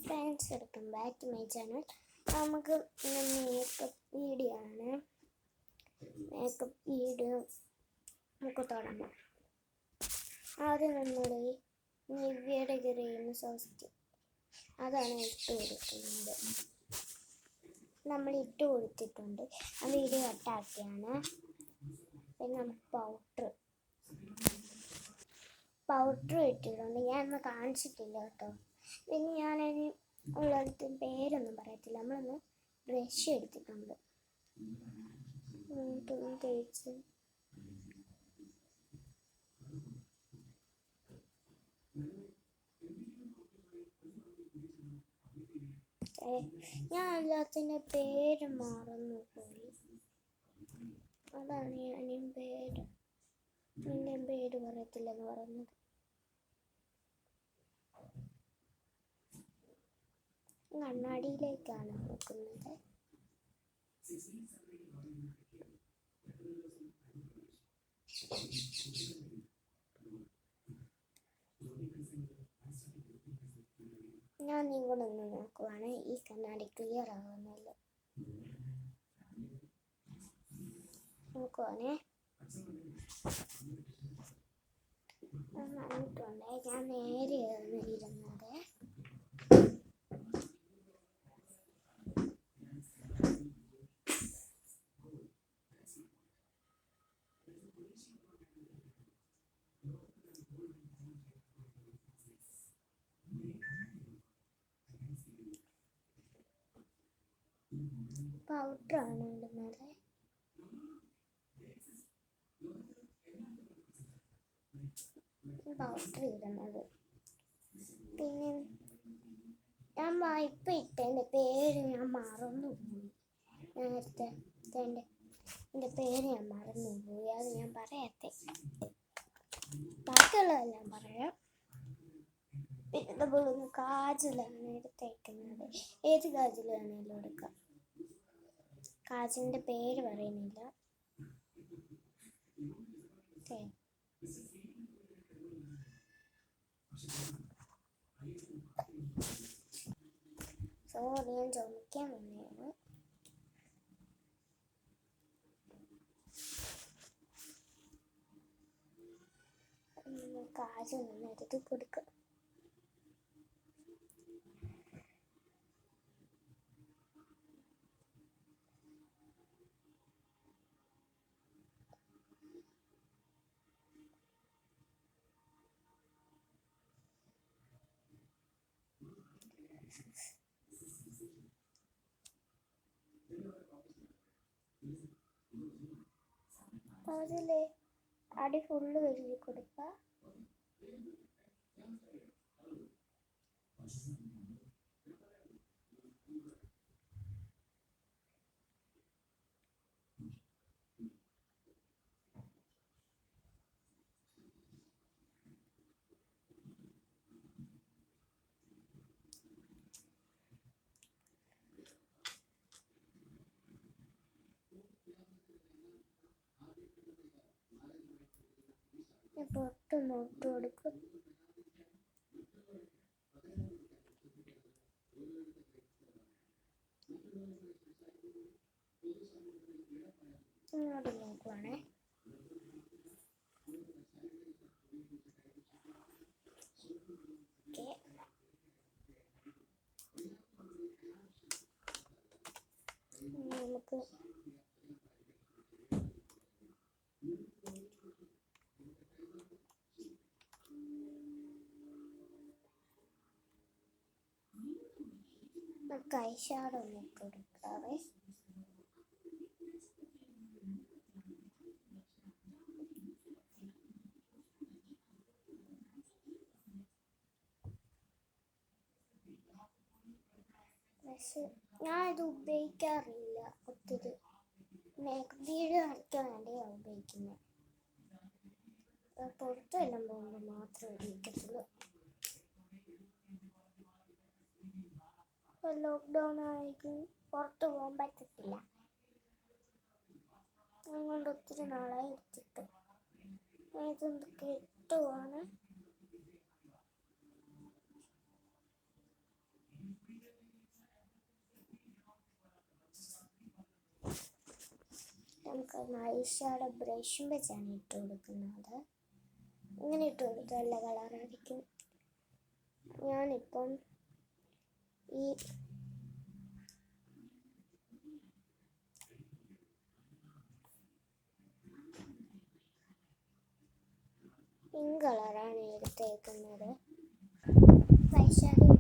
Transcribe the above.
Friends, welcome back to my channel. നമുക്ക് makeup video ആണ്. Makeup video നമുക്ക് തുടങ്ങാം. ആദ്യം നമ്മുടെ നിവ്യയുടെ ക്രീം സോസ്റ്റ് അതാണ് ഇട്ട് കൊടുക്കുന്നത്. നമ്മൾ ഇട്ട് കൊടുത്തിട്ടുണ്ട്. ആ വീഡിയോ കട്ടാക്കിയാണ്. പിന്നെ നമുക്ക് പൗഡർ ഇട്ടിട്ടുണ്ട്. ഞാനൊന്നും കാണിച്ചിട്ടില്ല കേട്ടോ. പിന്നെ ഞാനതിന് ഉള്ളിടത്ത് പേരൊന്നും പറയത്തില്ല. നമ്മളൊന്ന് ബ്രഷ് എടുത്തിട്ടുണ്ട്. തേച്ച് ഞാൻ എല്ലാത്തിൻ്റെ പേര് മറന്നു പോയി. അതാണ് ഞാൻ പേര് പറയത്തില്ലെന്ന് പറഞ്ഞത്. കണ്ണാടിയിലേക്കാണ് നോക്കുന്നത്. ഞാൻ നിങ്ങളൊന്ന് നോക്കുവാണ്. ഈ കണ്ണാടി ക്ലിയർ ആകുന്നില്ല. നോക്കുവാണേ. വന്നിട്ടുണ്ട്. ഞാൻ നേരെയാണ് ഇരുന്നത്. പൗഡറാണ് ഇടുന്നത്. പൗഡർ ഇടുന്നത്. പിന്നെ ഞാൻ ഇപ്പം ഇട്ടതിൻ്റെ പേര് ഞാൻ മറന്നുപോയി. നേരത്തെ എൻ്റെ പേര് ഞാൻ മറന്നുപോയി. അത് ഞാൻ പറയട്ടെ. ബാക്കിയുള്ളതെല്ലാം പറയാം. പിന്നെ നമ്മളൊന്ന് കാജലാണ് എടുത്തേക്കുന്നത്. ഏത് കാജൽ വേണേലും എടുക്കാം. കാജലിൻ്റെ പേര് പറയുന്നില്ല. സോറി, ഞാൻ ചുമക്കാൻ വന്നതാണ്. കാജൽ ഒന്ന് എടുത്ത് കൊടുക്കാം. അതിലെ അടി ഫുള്ള് കഴുകി കൊടുക്കുക. പൊട്ടൊന്ന് ഇട്ട് കൊടുക്കും. ഇങ്ങോട്ട് നോക്കുവാണേ. നമുക്ക് ഐഷാഡോ ഒന്ന് ഇട്ട് കൊടുക്കാവേ. പക്ഷെ ഞാൻ ഇത് ഉപയോഗിക്കാറില്ല ഒത്തിരി. മേക്കപ്പ് വീഡിയോ കളിക്കാൻ വേണ്ടിയാണ് ഉപയോഗിക്കുന്നത്. പുറത്തെല്ലാം പോകുമ്പോൾ മാത്രമേ ഉപയോഗിക്കത്തുള്ളൂ. ലോക്ക്ഡൗൺ ആയിരിക്കും, പുറത്ത് പോകാൻ പറ്റത്തില്ല. അതുകൊണ്ട് ഒത്തിരി നാളായി എടുത്തിട്ട്. ഇതെന്തൊക്കെ ഇട്ടുവാണ്. ഐഷാഡോ ബ്രഷും വെച്ചാണ് ഇട്ട് കൊടുക്കുന്നത്. ഇങ്ങനെ ഇട്ട് കൊടുത്താൽ നല്ല കളറായിരിക്കും. ഞാനിപ്പം ഈ പിങ്ക് കളറാണ് എടുത്തേക്കുന്നത്. ഐഷാഡോ